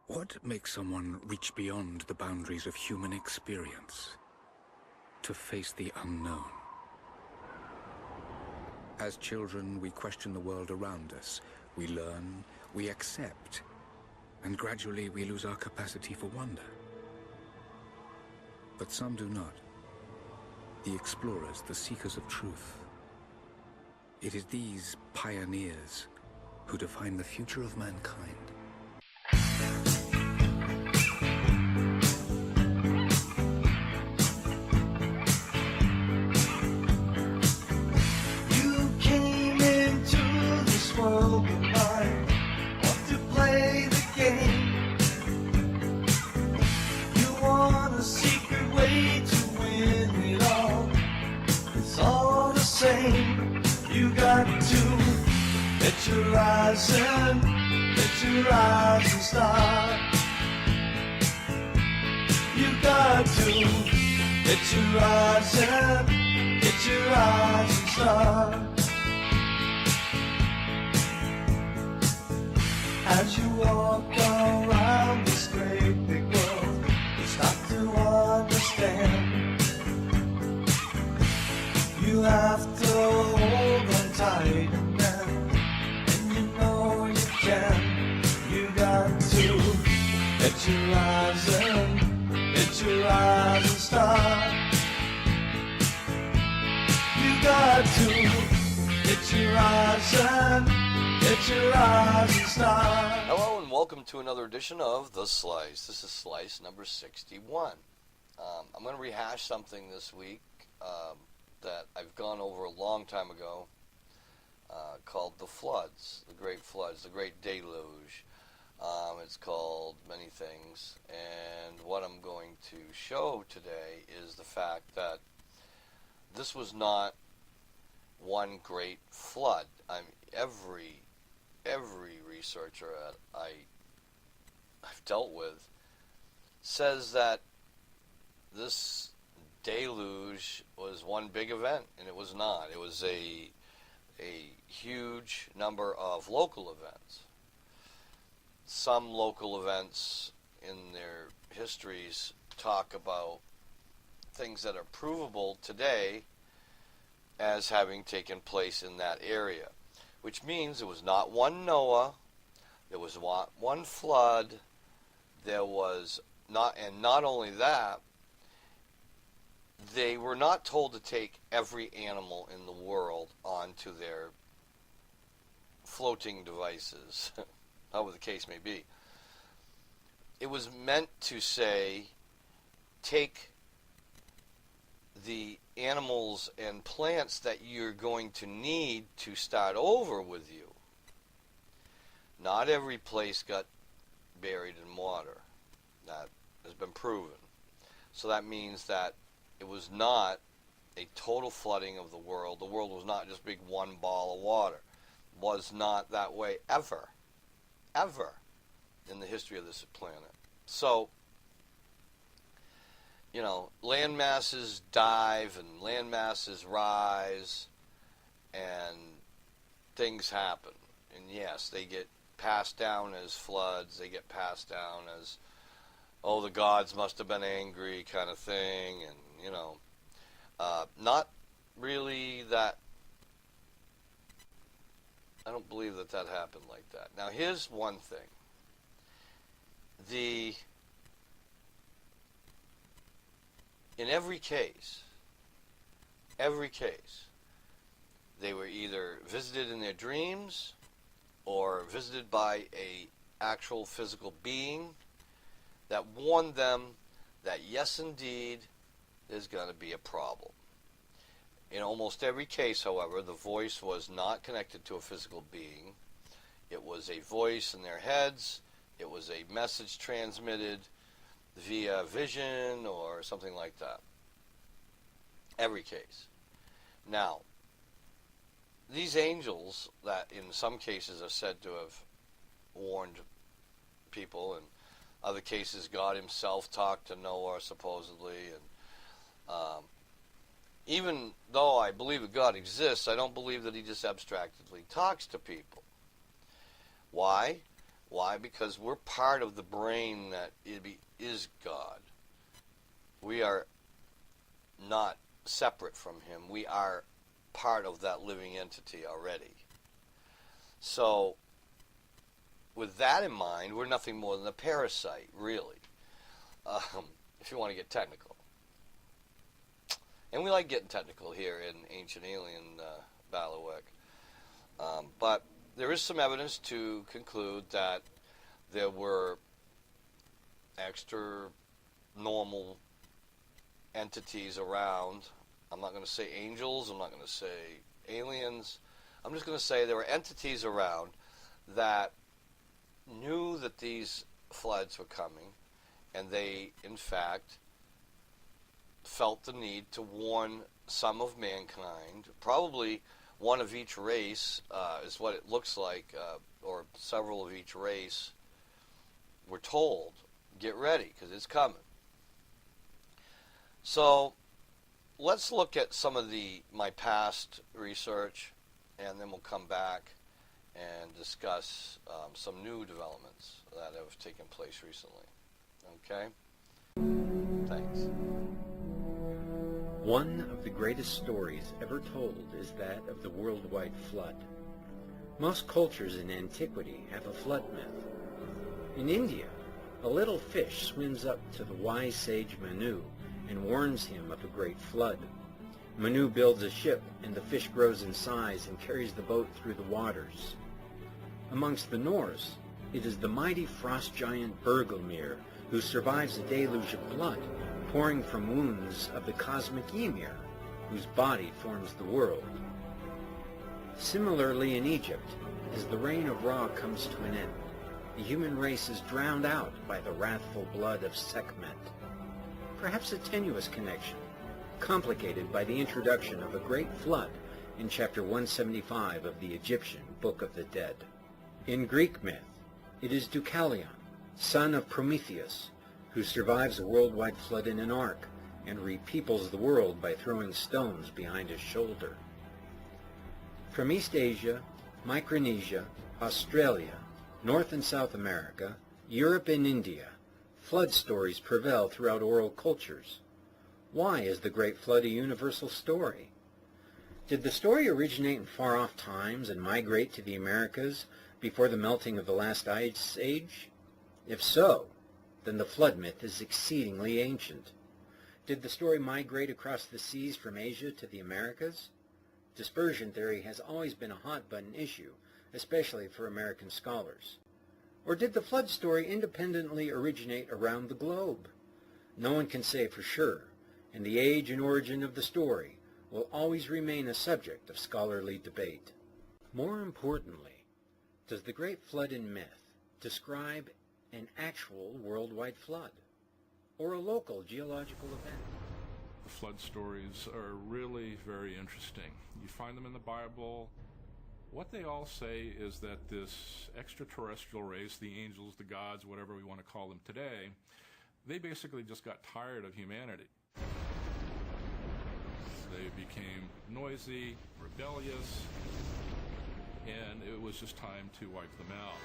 What makes someone reach beyond the boundaries of human experience to face the unknown? As children, we question the world around us. We learn, we accept, and gradually we lose our capacity for wonder. But some do not. The explorers, the seekers of truth. It is these pioneers who define the future of mankind. You came into this world of mine, want to play the game. You want a secret way to win it all. It's all the same. You got to let your eyes and start. You got to let your eyes and start. As you walk around this great big world, you start to understand. You have to hold on tight and you know you can. You got to let your eyes and start. You got to let your eyes and start. Hello and welcome to another edition of The Slice. This is Slice number 61. I'm going to rehash something this week that I've gone over a long time ago called the floods, the great floods, the great deluge. It's called many things, and what I'm going to show today is the fact that this was not one great flood. Every researcher I've dealt with says that this deluge was one big event, and it was not. It was a huge number of local events. Some local events in their histories talk about things that are provable today as having taken place in that area, which means there was not one Noah, there was one flood, there was not, and not only that, they were not told to take every animal in the world onto their floating devices, however the case may be. It was meant to say, take the animals and plants that you're going to need to start over with you. Not every place got buried in water. That has been proven. So that means that it was not a total flooding of the world. The world was not just big one ball of water. It was not that way ever in the history of this planet. So, you know, land masses dive and land masses rise and things happen. And yes, they get passed down as floods. They get passed down as, oh, the gods must have been angry kind of thing. And, you know, not really that. I don't believe that happened like that. Now, here's one thing. In every case, they were either visited in their dreams or visited by a actual physical being that warned them that yes, indeed, there's going to be a problem. In almost every case, however, the voice was not connected to a physical being. It was a voice in their heads. It was a message transmitted via vision or something like that. Every case. Now, these angels that in some cases are said to have warned people, and other cases God himself talked to Noah supposedly, and even though I believe that God exists, I don't believe that he just abstractedly talks to people. Why? Why? Because we're part of the brain that is God. We are not separate from him. We are part of that living entity already. So, with that in mind, we're nothing more than a parasite, really, if you want to get technical. And we like getting technical here in Ancient Alien Bailiwick. But there is some evidence to conclude that there were extra normal entities around. I'm not going to say angels, I'm not going to say aliens. I'm just going to say there were entities around that knew that these floods were coming, and they, in fact, felt the need to warn some of mankind, probably one of each race, is what it looks like, or several of each race were told, get ready, because it's coming. So let's look at some of my past research, and then we'll come back and discuss some new developments that have taken place recently. Okay? Thanks. One of the greatest stories ever told is that of the worldwide flood. Most cultures in antiquity have a flood myth. In India, a little fish swims up to the wise sage Manu and warns him of a great flood. Manu builds a ship, and the fish grows in size and carries the boat through the waters. Amongst the Norse, it is the mighty frost giant Bergelmir who survives a deluge of blood pouring from wounds of the cosmic Ymir, whose body forms the world. Similarly in Egypt, as the reign of Ra comes to an end, the human race is drowned out by the wrathful blood of Sekhmet. Perhaps a tenuous connection, complicated by the introduction of a great flood in chapter 175 of the Egyptian Book of the Dead. In Greek myth, it is Deucalion, son of Prometheus, who survives a worldwide flood in an ark and repeoples the world by throwing stones behind his shoulder. From East Asia, Micronesia, Australia, North and South America, Europe and India, flood stories prevail throughout oral cultures. Why is the Great Flood a universal story? Did the story originate in far-off times and migrate to the Americas before the melting of the last ice age? If so, then the flood myth is exceedingly ancient. Did the story migrate across the seas from Asia to the Americas? Dispersion theory has always been a hot-button issue, especially for American scholars. Or did the flood story independently originate around the globe? No one can say for sure, and the age and origin of the story will always remain a subject of scholarly debate. More importantly, does the Great Flood in myth describe an actual worldwide flood, or a local geological event? The flood stories are really very interesting. You find them in the Bible. What they all say is that this extraterrestrial race, the angels, the gods, whatever we want to call them today, they basically just got tired of humanity. They became noisy, rebellious, and it was just time to wipe them out.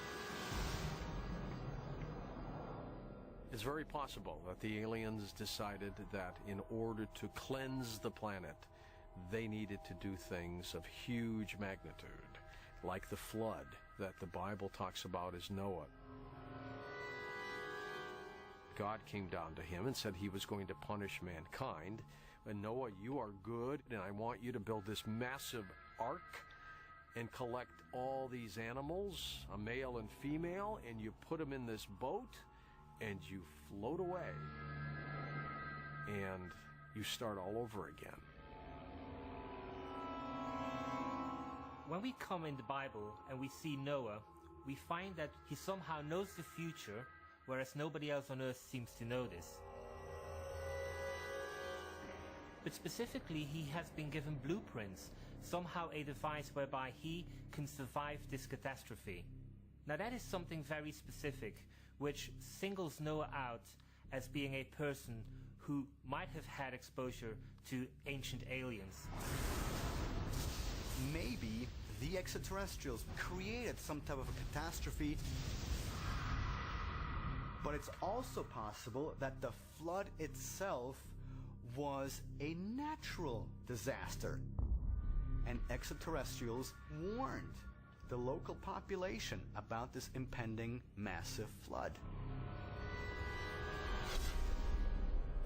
It's very possible that the aliens decided that in order to cleanse the planet, they needed to do things of huge magnitude, like the flood that the Bible talks about as Noah. God came down to him and said he was going to punish mankind. And Noah, you are good, and I want you to build this massive ark and collect all these animals, a male and female, and you put them in this boat, and you float away, and you start all over again. When we come in the Bible and we see Noah, we find that he somehow knows the future, whereas nobody else on earth seems to know this. But specifically, he has been given blueprints, somehow a device whereby he can survive this catastrophe. Now that is something very specific, which singles Noah out as being a person who might have had exposure to ancient aliens. Maybe the extraterrestrials created some type of a catastrophe But it's also possible that the flood itself was a natural disaster, and extraterrestrials warned the local population about this impending massive flood.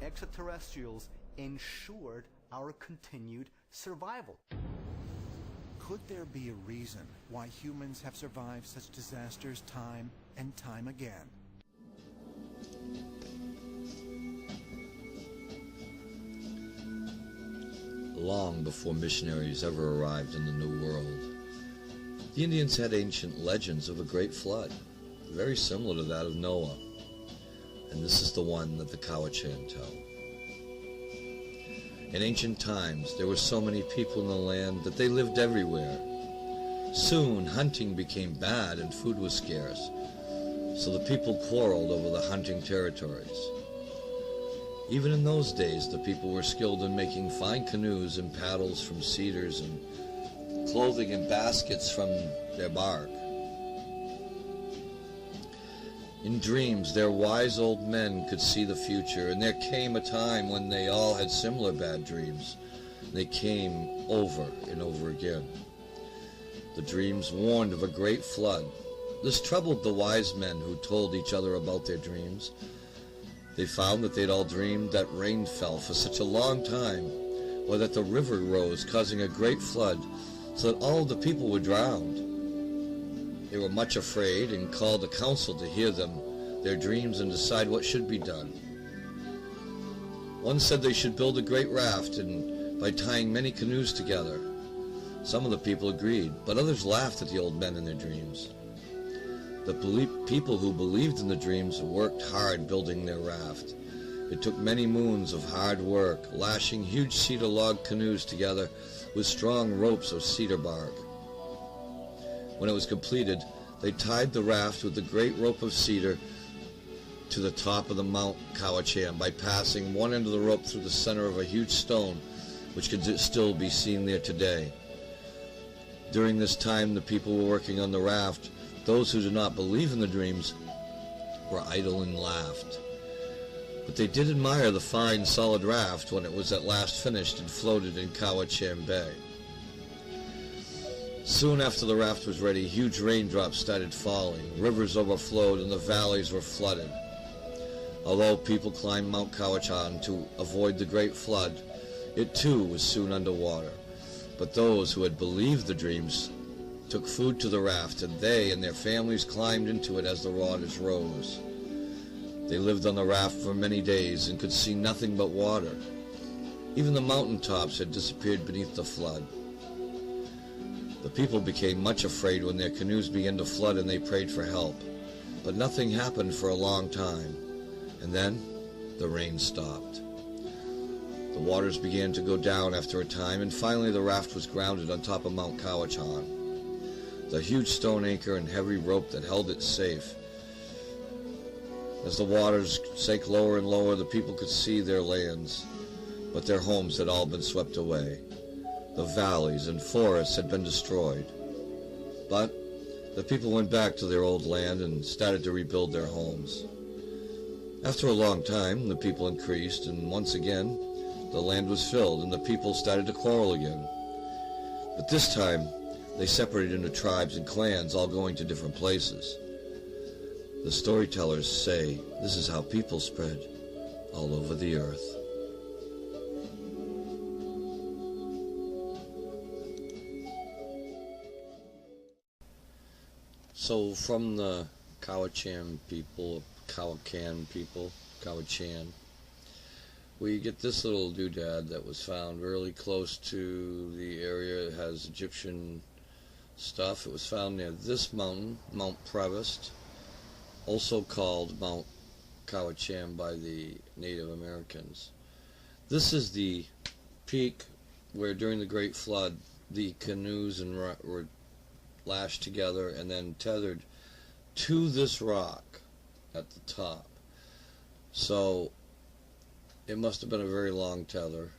Extraterrestrials ensured our continued survival. Could there be a reason why humans have survived such disasters time and time again? Long before missionaries ever arrived in the New World, the Indians had ancient legends of a great flood, very similar to that of Noah. And this is the one that the Cowichan tell. In ancient times, there were so many people in the land that they lived everywhere. Soon, hunting became bad and food was scarce, so the people quarreled over the hunting territories. Even in those days, the people were skilled in making fine canoes and paddles from cedars and clothing and baskets from their bark. In dreams, their wise old men could see the future, and there came a time when they all had similar bad dreams. They came over and over again. The dreams warned of a great flood. This troubled the wise men who told each other about their dreams. They found that they'd all dreamed that rain fell for such a long time, or that the river rose, causing a great flood, so that all the people were drowned. They were much afraid and called a council to hear their dreams and decide what should be done. One said they should build a great raft and by tying many canoes together. Some of the people agreed, but others laughed at the old men and their dreams. The people who believed in the dreams worked hard building their raft. It took many moons of hard work, lashing huge cedar log canoes together with strong ropes of cedar bark. When it was completed, they tied the raft with the great rope of cedar to the top of the Mount Cowichan by passing one end of the rope through the center of a huge stone, which can still be seen there today. During this time, the people were working on the raft. Those who did not believe in the dreams were idle and laughed. But they did admire the fine, solid raft when it was at last finished and floated in Cowichan Bay. Soon after the raft was ready, huge raindrops started falling, rivers overflowed, and the valleys were flooded. Although people climbed Mount Cowichan to avoid the great flood, it too was soon underwater. But those who had believed the dreams took food to the raft, and they and their families climbed into it as the waters rose. They lived on the raft for many days and could see nothing but water. Even the mountain tops had disappeared beneath the flood. The people became much afraid when their canoes began to flood and they prayed for help. But nothing happened for a long time. And then the rain stopped. The waters began to go down after a time, and finally the raft was grounded on top of Mount Cowichan. The huge stone anchor and heavy rope that held it safe. As the waters sank lower and lower, the people could see their lands, but their homes had all been swept away. The valleys and forests had been destroyed. But the people went back to their old land and started to rebuild their homes. After a long time, the people increased, and once again, the land was filled, and the people started to quarrel again. But this time, they separated into tribes and clans, all going to different places. The storytellers say this is how people spread all over the earth. So from the Cowichan people, Cowichan, we get this little doodad that was found really close to the area. It has Egyptian stuff. It was found near this mountain, Mount Prevost, also called Mount Cowichan by the Native Americans. This is the peak where during the Great Flood the canoes were lashed together and then tethered to this rock at the top. So it must have been a very long tether.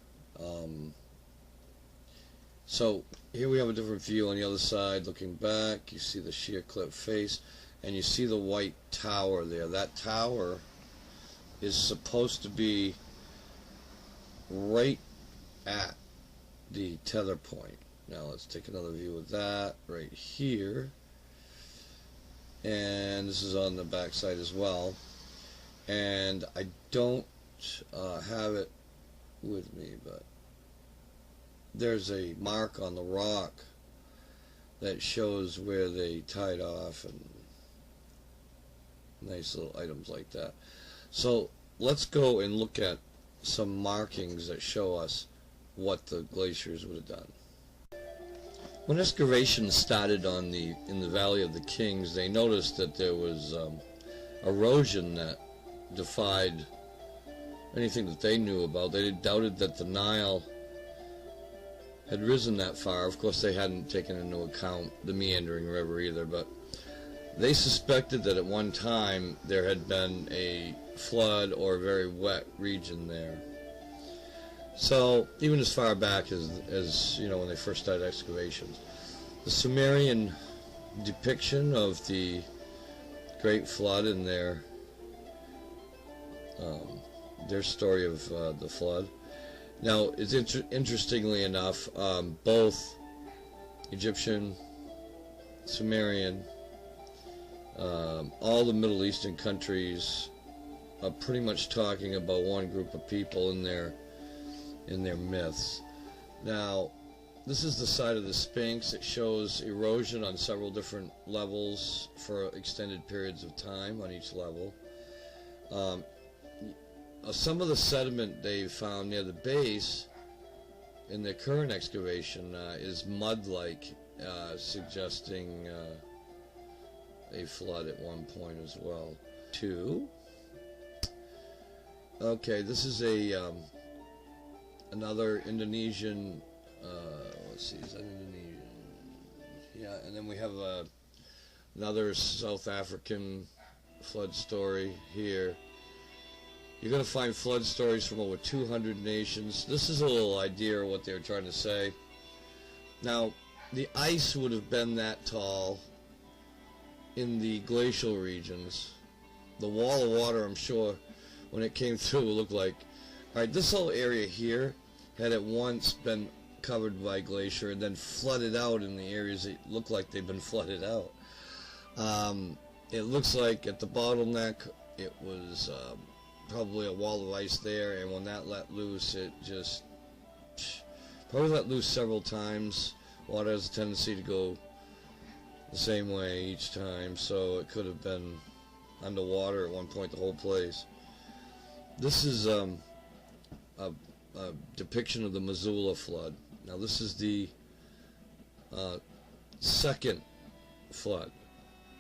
So here we have a different view on the other side. Looking back, you see the sheer cliff face. and you see the white tower there. That tower is supposed to be right at the tether point. Now let's take another view of that right here. And this is on the back side as well. And I don't have it with me, but there's a mark on the rock that shows where they tied off, and nice little items like that. So let's go and look at some markings that show us what the glaciers would have done. When excavations started in the Valley of the Kings, they noticed that there was erosion that defied anything that they knew about. They doubted that the Nile had risen that far. Of course, they hadn't taken into account the meandering river either, but they suspected that at one time there had been a flood or a very wet region there. So even as far back as you know, when they first started excavations, the Sumerian depiction of the Great Flood and their story of the flood. Now, it's interestingly enough, both Egyptian, Sumerian, all the Middle Eastern countries are pretty much talking about one group of people in their myths. Now, this is the side of the Sphinx. It shows erosion on several different levels for extended periods of time on each level. Some of the sediment they've found near the base in the current excavation is mud-like, suggesting a flood at one point as well. Okay, this is another Indonesian. Let's see, is that Indonesian? Yeah, and then we have another South African flood story here. You're going to find flood stories from over 200 nations. This is a little idea of what they were trying to say. Now, the ice would have been that tall in the glacial regions. The wall of water, I'm sure, when it came through, looked like... Alright, this whole area here had at once been covered by glacier and then flooded out in the areas that looked like they've been flooded out. It looks like at the bottleneck, it was... probably a wall of ice there, and when that let loose, it just probably let loose several times. Water has a tendency to go the same way each time, so it could have been underwater at one point, the whole place. This is a depiction of the Missoula flood. Now this is the second flood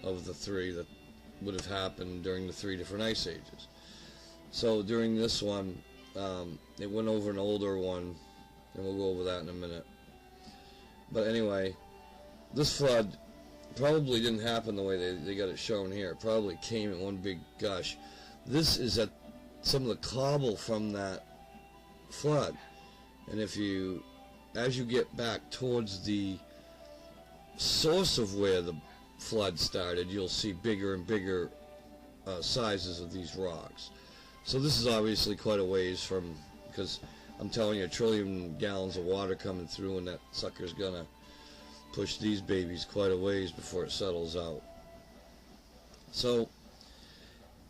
of the three that would have happened during the three different ice ages. So during this one, it went over an older one, and we'll go over that in a minute. But anyway, this flood probably didn't happen the way they got it shown here. It probably came in one big gush. This is at some of the cobble from that flood. And as you get back towards the source of where the flood started, you'll see bigger and bigger sizes of these rocks. So this is obviously quite a ways from, because I'm telling you, 1 trillion gallons of water coming through, and that sucker's gonna push these babies quite a ways before it settles out. So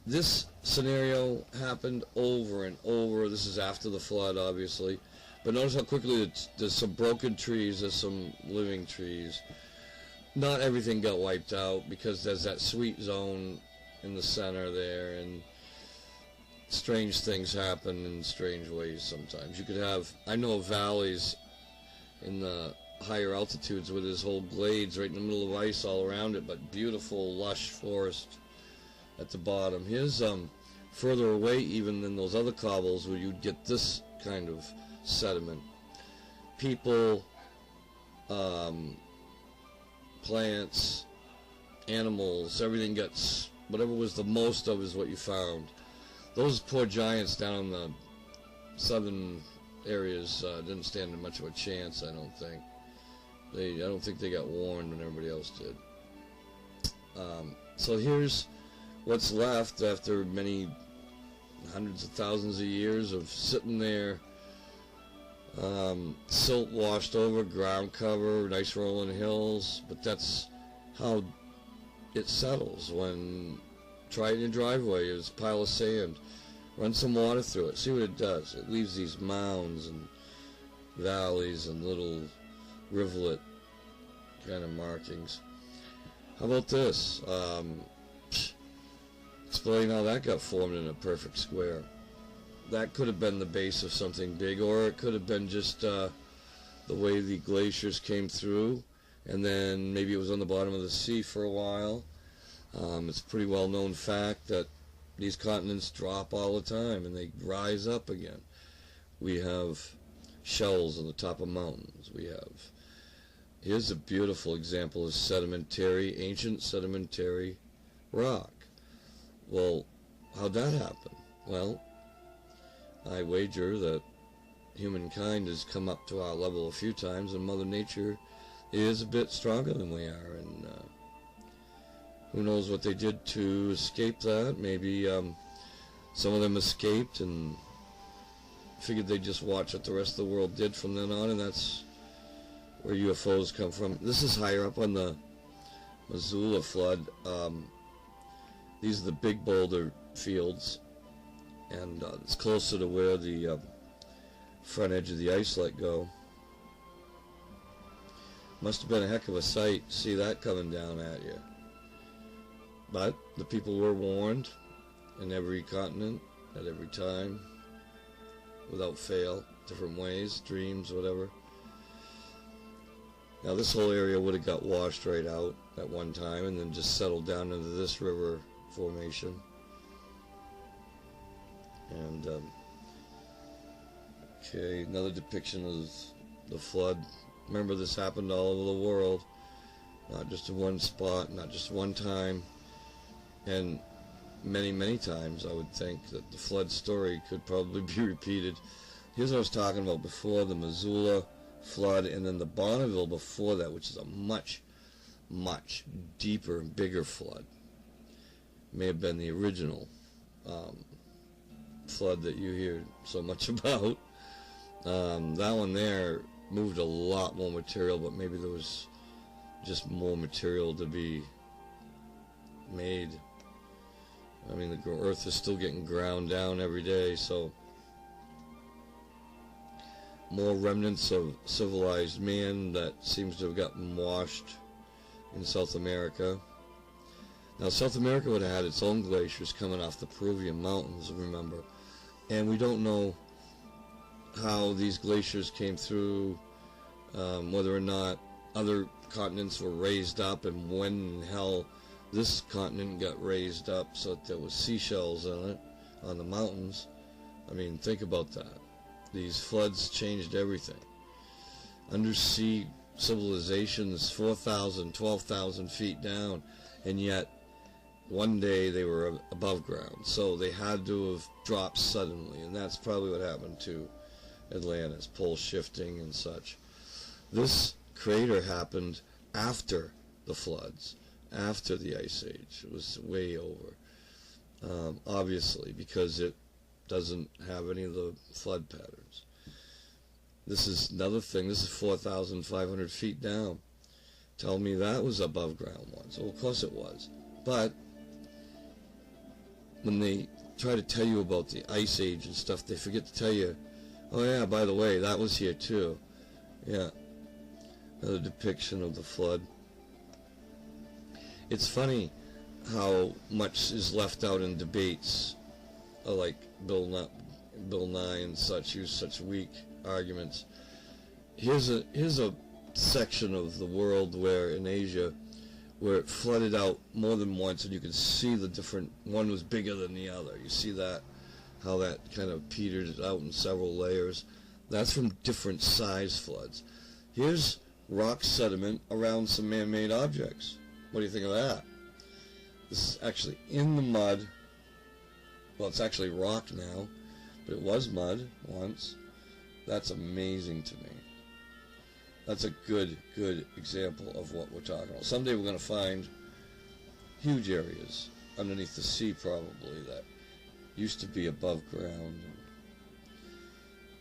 this scenario happened over and over. This is after the flood, obviously. But notice how quickly there's some broken trees, there's some living trees. Not everything got wiped out, because there's that sweet zone in the center there, and strange things happen in strange ways sometimes. You could have, I know of valleys in the higher altitudes where there's whole glades right in the middle of ice all around it, but beautiful lush forest at the bottom. Here's further away even than those other cobbles where you'd get this kind of sediment. People, plants, animals, everything gets, whatever was the most of is what you found. Those poor giants down in the southern areas didn't stand much of a chance, I don't think. I don't think they got warned when everybody else did. So here's what's left after many hundreds of thousands of years of sitting there, silt washed over, ground cover, nice rolling hills, but that's how it settles. When try it in your driveway, there's a pile of sand, run some water through it, see what it does. It leaves these mounds and valleys and little rivulet kind of markings. How about this? Explain how that got formed in a perfect square. That could have been the base of something big, or it could have been just the way the glaciers came through, and then maybe it was on the bottom of the sea for a while. It's a pretty well known fact that these continents drop all the time and they rise up again. We have shells on the top of mountains. Here's a beautiful example of ancient sedimentary rock. Well, how'd that happen? Well, I wager that humankind has come up to our level a few times, and Mother Nature is a bit stronger than we are, and who knows what they did to escape that. Maybe some of them escaped and figured they'd just watch what the rest of the world did from then on, and that's where UFOs come from. This is higher up on the Missoula flood. These are the big boulder fields, and it's closer to where the front edge of the ice let go. Must have been a heck of a sight to see that coming down at you. But the people were warned in every continent, at every time, without fail, different ways, dreams, whatever. Now this whole area would have got washed right out at one time and then just settled down into this river formation. And okay, another depiction of the flood. Remember, this happened all over the world, not just in one spot, not just one time, and many, many times. I would think that the flood story could probably be repeated. Here's what I was talking about before, the Missoula flood, and then the Bonneville before that, which is a much, much deeper and bigger flood. May have been the original flood that you hear so much about. That one there moved a lot more material, but maybe there was just more material to be made. I mean, the earth is still getting ground down every day, so more remnants of civilized man that seems to have gotten washed in South America. Now, South America would have had its own glaciers coming off the Peruvian mountains, remember, and we don't know how these glaciers came through, whether or not other continents were raised up, and when in hell this continent got raised up so that there was seashells on it, on the mountains. I mean, think about that. These floods changed everything. Undersea civilizations 4,000, 12,000 feet down, and yet one day they were above ground. So they had to have dropped suddenly, and that's probably what happened to Atlantis, pole shifting and such. This crater happened after the floods, after the Ice Age. It was way over, obviously, because it doesn't have any of the flood patterns. This is another thing. This is 4,500 feet down. Tell me that was above ground once. Well, of course it was. But when they try to tell you about the Ice Age and stuff, they forget to tell you, oh yeah, by the way, that was here too. Yeah. Another depiction of the flood. It's funny how much is left out in debates, like Bill Nye and such, use such weak arguments. Here's a section of the world where, in Asia, where it flooded out more than once, and you can see the different, one was bigger than the other. You see that, how that kind of petered out in several layers. That's from different size floods. Here's rock sediment around some man-made objects. What do you think of that? This is actually in the mud. Well, it's actually rock now, but it was mud once. That's amazing to me. That's a good example of what we're talking about. Someday we're going to find huge areas underneath the sea probably that used to be above ground.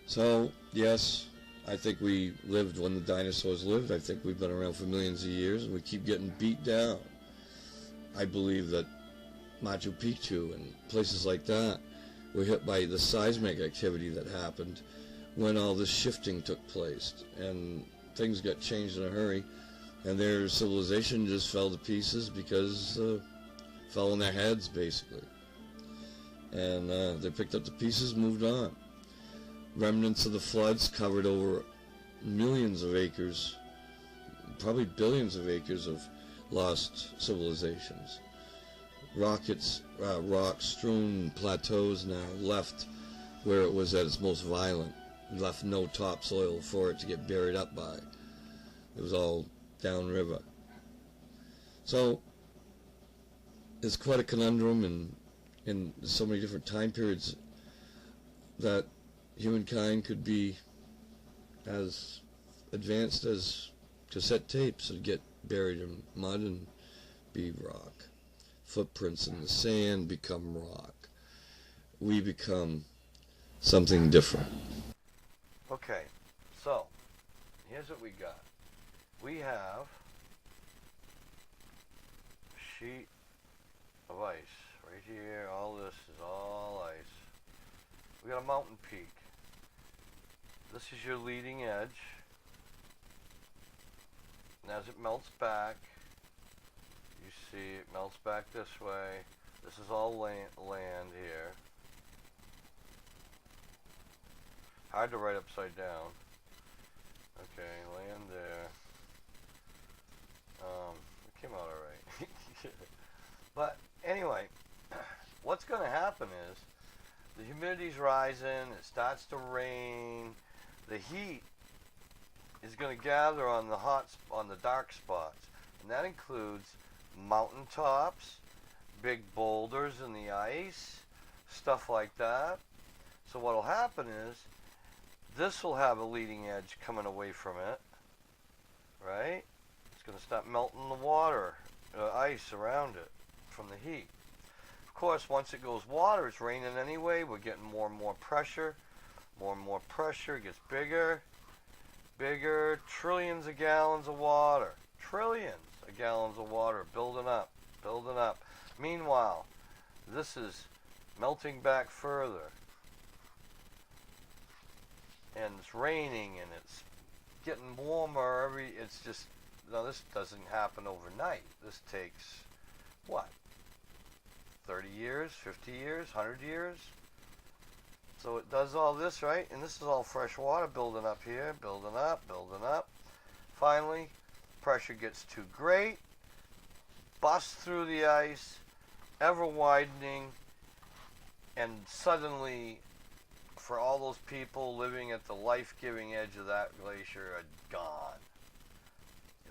So, yes, I think we lived when the dinosaurs lived. I think we've been around for millions of years, and we keep getting beat down. I believe that Machu Picchu and places like that were hit by the seismic activity that happened when all this shifting took place, and things got changed in a hurry, and their civilization just fell to pieces because fell on their heads, basically. And they picked up the pieces, moved on. Remnants of the floods covered over millions of acres, probably billions of acres of lost civilizations. Rock-strewn plateaus now left where it was at its most violent, left no topsoil for it to get buried up by. It was all downriver. So it's quite a conundrum in so many different time periods that humankind could be as advanced as cassette tapes and get buried in mud and be rock. Footprints in the sand become rock. We become something different. Okay, so here's what we got. We have a sheet of ice right here. All this is all ice. We got a mountain peak. This is your leading edge. And as it melts back, you see it melts back this way. This is all land here. Hard to write upside down. Okay, land there. It came out alright. But anyway, what's going to happen is the humidity's rising, it starts to rain, the heat is going to gather on the dark spots, and that includes mountaintops, big boulders in the ice, stuff like that. So what'll happen is this will have a leading edge coming away from it, right? It's going to start melting the water, ice around it from the heat. Of course, once it goes water, it's raining anyway. We're getting more and more pressure. More and more pressure. It gets bigger, bigger. Trillions of gallons of water. Trillions of gallons of water building up, building up. Meanwhile, this is melting back further. And it's raining and it's getting warmer it's just, no, this doesn't happen overnight. This takes, what, 30 years, 50 years, 100 years? So it does all this, right? And this is all fresh water building up here, building up, building up. Finally, pressure gets too great, busts through the ice, ever widening, and suddenly, for all those people living at the life-giving edge of that glacier, are gone.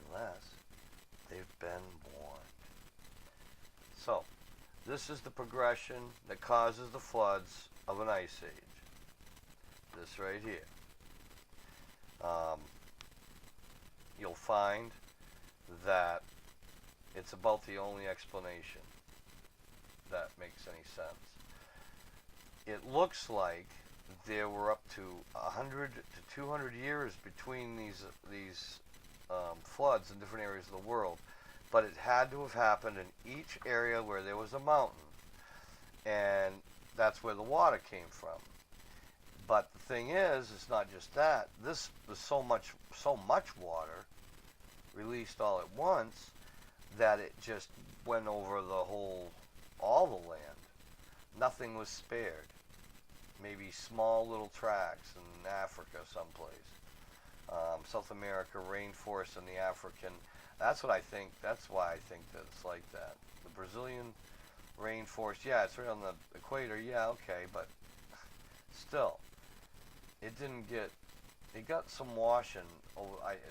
Unless they've been warned. So, this is the progression that causes the floods of an ice age. This right here. You'll find that it's about the only explanation that makes any sense. It looks like there were up to 100 to 200 years between these floods in different areas of the world, but it had to have happened in each area where there was a mountain, and that's where the water came from. But the thing is, it's not just that. This was so much water released all at once that it just went over all the land. Nothing was spared. Maybe small little tracts in Africa someplace. South America, rainforest in the African. That's why I think that it's like that. The Brazilian rainforest, yeah, it's right on the equator, yeah, okay, but still, it got some washing,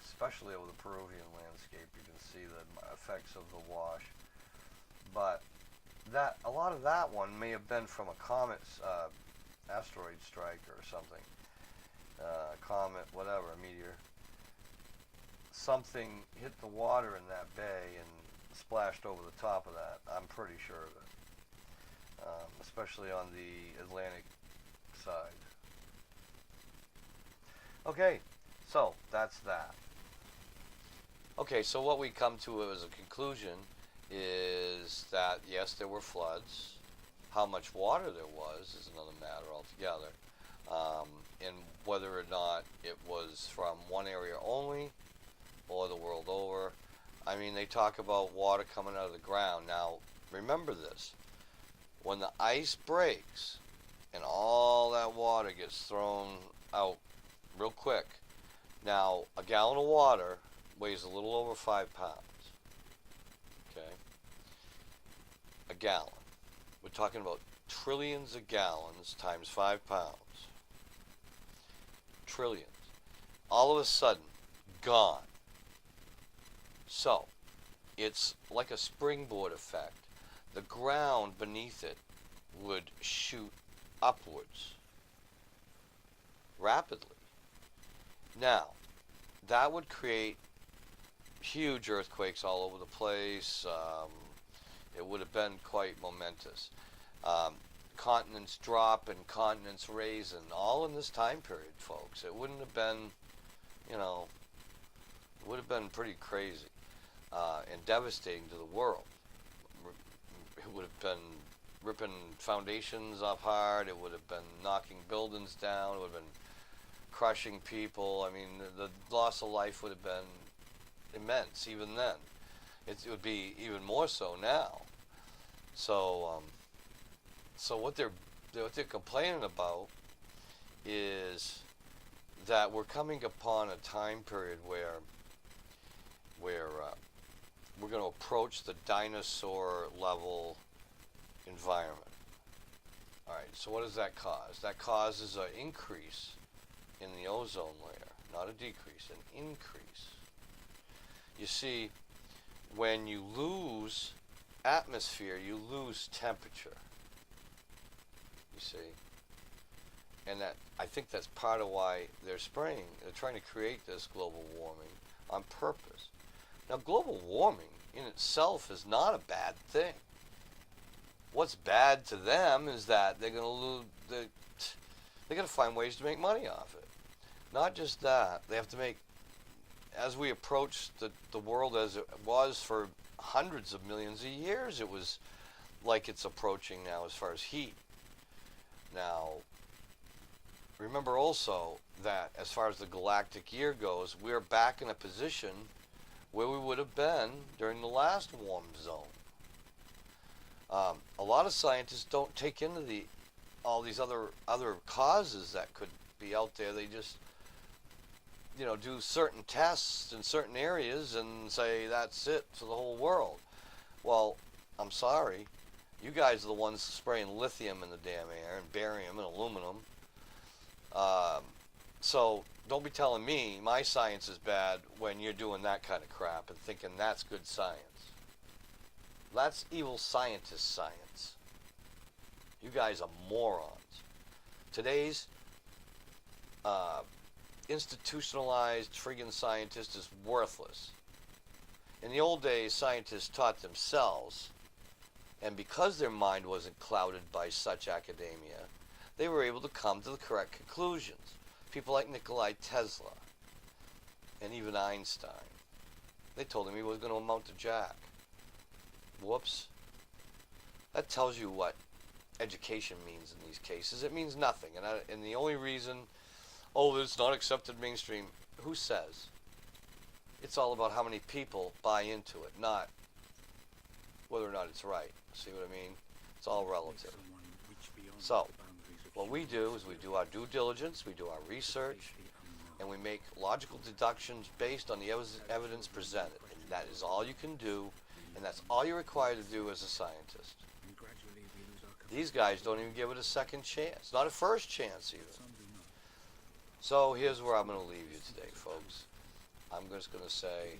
especially over the Peruvian landscape. You can see the effects of the wash. But a lot of that one may have been from a comet's asteroid strike or something. Comet, whatever, a meteor. Something hit the water in that bay and splashed over the top of that. I'm pretty sure of it. Especially on the Atlantic side. Okay, so that's that. Okay, so what we come to as a conclusion is that, yes, there were floods. How much water there was is another matter altogether. And whether or not it was from one area only or the world over. I mean, they talk about water coming out of the ground. Now, remember this. When the ice breaks and all that water gets thrown out real quick, now a gallon of water weighs a little over 5 pounds. Okay? A gallon. We're talking about trillions of gallons times 5 pounds. Trillions. All of a sudden, gone. So, it's like a springboard effect. The ground beneath it would shoot upwards rapidly. Now, that would create huge earthquakes all over the place. It would have been quite momentous. Continents drop and continents raise, and all in this time period, folks. It wouldn't have been, it would have been pretty crazy and devastating to the world. It would have been ripping foundations apart. It would have been knocking buildings down. It would have been crushing people. I mean, the loss of life would have been immense even then. It would be even more so now. So, so what they're complaining about is that we're coming upon a time period where we're going to approach the dinosaur level environment. All right, so what does that cause? That causes an increase in the ozone layer, not a decrease, an increase. You see, when you lose atmosphere, you lose temperature. You see? And that, I think that's part of why they're trying to create this global warming on purpose. Now, global warming in itself is not a bad thing. What's bad to them is that they're going to lose. They're going to find ways to make money off it. Not just that, they have to make. As we approach the world as it was for hundreds of millions of years, it was like it's approaching now as far as heat. Now, remember also that as far as the galactic year goes, we're back in a position where we would have been during the last warm zone. A lot of scientists don't take into all these other causes that could be out there. They just do certain tests in certain areas and say that's it for the whole world. Well, I'm sorry. You guys are the ones spraying lithium in the damn air and barium and aluminum. So don't be telling me my science is bad when you're doing that kind of crap and thinking that's good science. That's evil scientist science. You guys are morons. Today's institutionalized friggin' scientist is worthless. In the old days, scientists taught themselves, and because their mind wasn't clouded by such academia, they were able to come to the correct conclusions. People like Nikola Tesla and even Einstein. They told him he was going to amount to jack. Whoops. That tells you what education means in these cases. It means nothing. And the only reason, it's not accepted mainstream, who says? It's all about how many people buy into it, not whether or not it's right. See what I mean? It's all relative. So, what we do is we do our due diligence, we do our research, and we make logical deductions based on the evidence presented. And that is all you can do, and that's all you're required to do as a scientist. These guys don't even give it a second chance, not a first chance even. So here's where I'm going to leave you today, folks. I'm just going to say,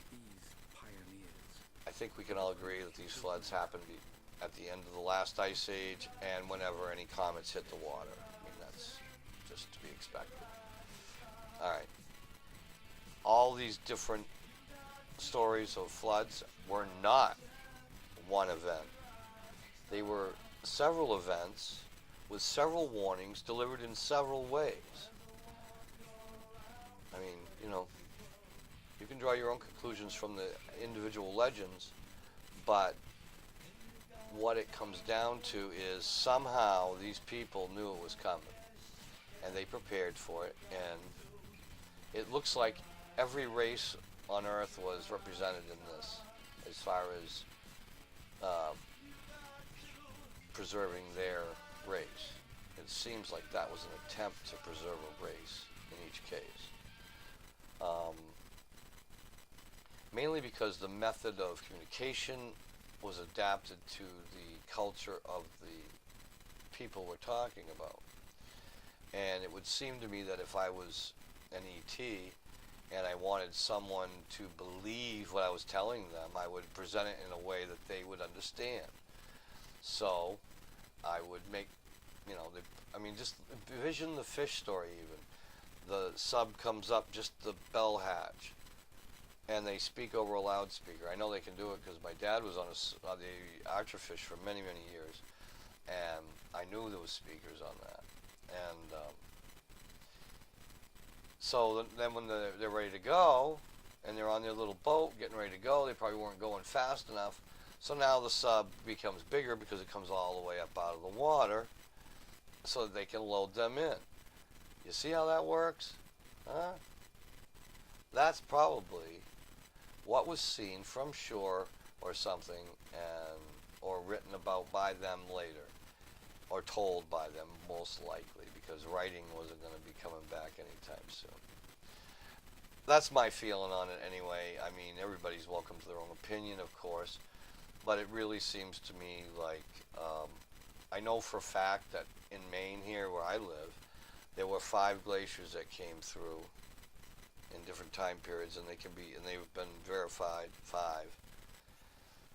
I think we can all agree that these floods happened at the end of the last ice age and whenever any comets hit the water. I mean, that's just to be expected. All right. All these different stories of floods were not one event. They were several events with several warnings delivered in several ways. I mean, you know, you can draw your own conclusions from the individual legends, but what it comes down to is somehow these people knew it was coming, and they prepared for it, and it looks like every race on Earth was represented in this, as far as preserving their race. It seems like that was an attempt to preserve a race in each case. Mainly because the method of communication was adapted to the culture of the people we're talking about. And it would seem to me that if I was an ET and I wanted someone to believe what I was telling them, I would present it in a way that they would understand. So I would make, you know, just envision the fish story even. The sub comes up just the bell hatch, and they speak over a loudspeaker. I know they can do it because my dad was on the Archerfish for many, many years, and I knew there was speakers on that. And so then when they're ready to go, and they're on their little boat getting ready to go, they probably weren't going fast enough. So now the sub becomes bigger because it comes all the way up out of the water so that they can load them in. You see how that works? Huh? That's probably what was seen from shore or something, or written about by them later, or told by them most likely, because writing wasn't going to be coming back anytime soon. That's my feeling on it anyway. I mean, everybody's welcome to their own opinion, of course, but it really seems to me like, I know for a fact that in Maine here where I live, there were 5 glaciers that came through in different time periods, and they've been verified 5,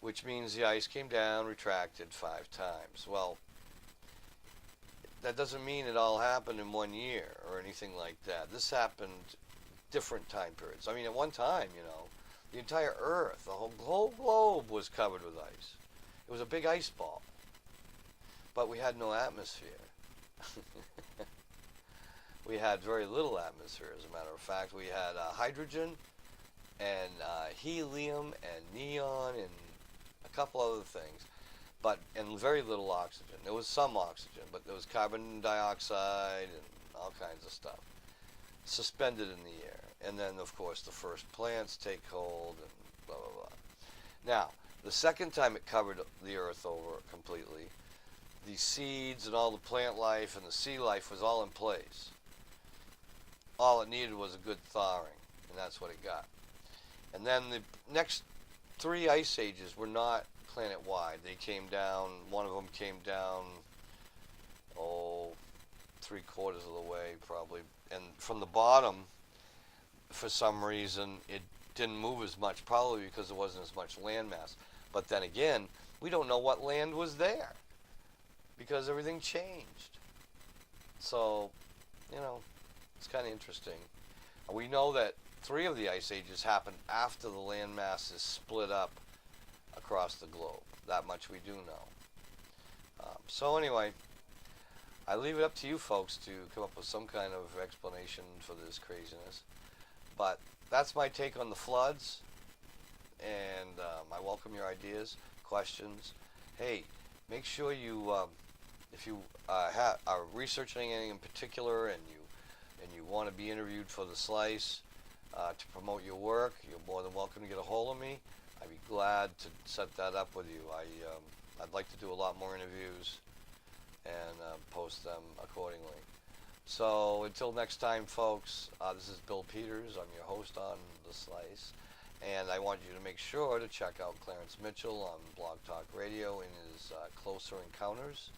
which means the ice came down, retracted 5 times. Well, that doesn't mean it all happened in 1 year or anything like that. This happened different time periods. I mean, at one time, you know, the entire Earth, the whole globe was covered with ice. It was a big ice ball, but we had no atmosphere. We had very little atmosphere, as a matter of fact. We had hydrogen and helium and neon and a couple other things, and very little oxygen. There was some oxygen, but there was carbon dioxide and all kinds of stuff suspended in the air. And then, of course, the first plants take hold and blah, blah, blah. Now, the second time it covered the Earth over completely, the seeds and all the plant life and the sea life was all in place. All it needed was a good thawing, and that's what it got. And then the next 3 ice ages were not planet-wide. They came down, one of them came down, 3/4 of the way probably. And from the bottom, for some reason, it didn't move as much, probably because there wasn't as much land mass. But then again, we don't know what land was there, because everything changed. So, you know, it's kind of interesting. We know that 3 of the ice ages happened after the land masses split up across the globe. That much we do know. So anyway, I leave it up to you folks to come up with some kind of explanation for this craziness. But that's my take on the floods, and I welcome your ideas, questions. Hey, make sure you, if you are researching anything in particular and you want to be interviewed for the Slice to promote your work, you're more than welcome to get a hold of me. I'd be glad to set that up with you. I'd like to do a lot more interviews and post them accordingly. So until next time, folks, this is Bill Peters. I'm your host on The Slice, and I want you to make sure to check out Clarence Mitchell on Blog Talk Radio in his Closer Encounters.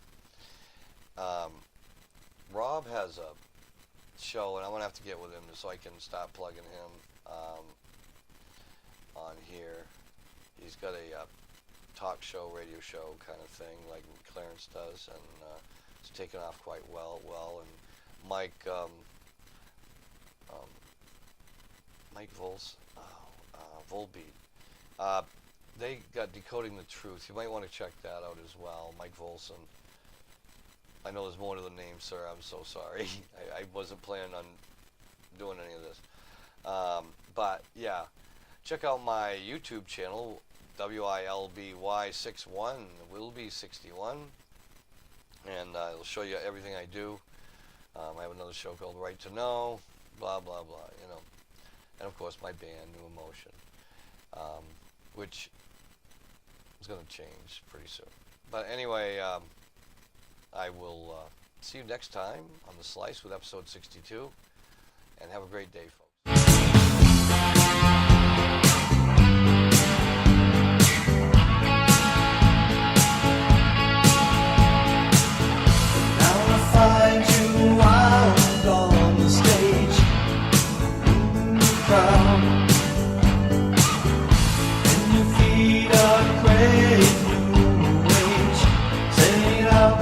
Rob has a show, and I'm going to have to get with him so I can start plugging him on here. He's got a talk show, radio show kind of thing like Clarence does, and it's taken off quite well. And Mike Volbeat. they got Decoding the Truth. You might want to check that out as well. Mike Volson. I know there's more to the name, sir. I'm so sorry. I wasn't planning on doing any of this. But yeah, check out my YouTube channel, WILBY61, will be 61, and it'll show you everything I do. I have another show called Right to Know, blah blah blah, you know, and of course my band New Emotion, which is going to change pretty soon. But anyway, I will see you next time on The Slice with episode 62, and have a great day, folks. Find you out on the stage, in the crowd, and your feet are great new age. Say it out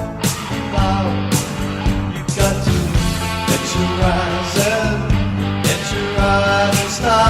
loud. You got to let your eyes and let your eyes stop.